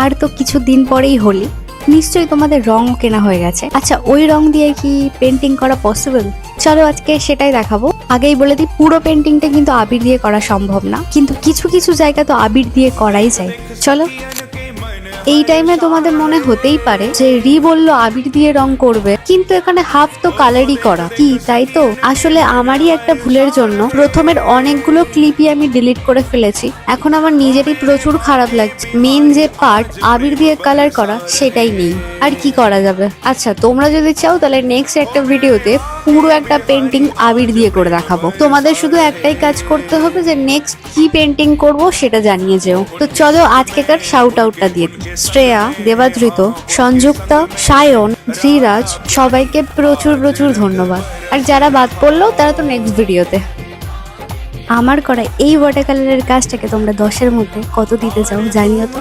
আর তো কিছুদিন পরেই হোলি, নিশ্চয়ই তোমাদের রংও কেনা হয়ে গেছে। আচ্ছা, ওই রং দিয়ে কি পেন্টিং করা পসিবল? চলো আজকে সেটাই দেখাবো। আগেই বলে দিই, পুরো পেন্টিংটা কিন্তু আবির দিয়ে করা সম্ভব না, কিন্তু কিছু কিছু জায়গা তো আবির দিয়ে করাই যায়। চলো। এই টাইমে তোমাদের মনে হতেই পারে যে রি বলল আবির দিয়ে রং করবে, কিন্তু এখানে হাফ তো কালারই করা, কি তাই তো? আসলে আমারই একটা ভুলের জন্য প্রথমের অনেকগুলো ক্লিপই আমি ডিলিট করে ফেলেছি। এখন আমার নিজেরই প্রচুর খারাপ লাগছে, মেন যে পার্ট আবির দিয়ে কালার করা সেটাই নেই। আর কি করা যাবে? আচ্ছা, তোমরা যদি চাও তাহলে নেক্সট একটা ভিডিওতে পুরো একটা পেন্টিং আবির দিয়ে করে দেখাবো। তোমাদের শুধু একটাই কাজ করতে হবে, যে নেক্সট কি পেন্টিং করব সেটা জানিয়ে যেও। তো চলো আজকেকার শাউট আউটটা দিয়ে দিই। শ্রেয়া, দেবাদৃত, সংযুক্তা, সায়ন, ধীরাজ, সবাইকে প্রচুর প্রচুর ধন্যবাদ। আর যারা বাদ পড়লো তারা তো নেক্সট ভিডিওতে। আমার করা এই ওয়াটার কালারের কাজটাকে তোমরা 10-এর মধ্যে কত দিতে চাও জানিও তো।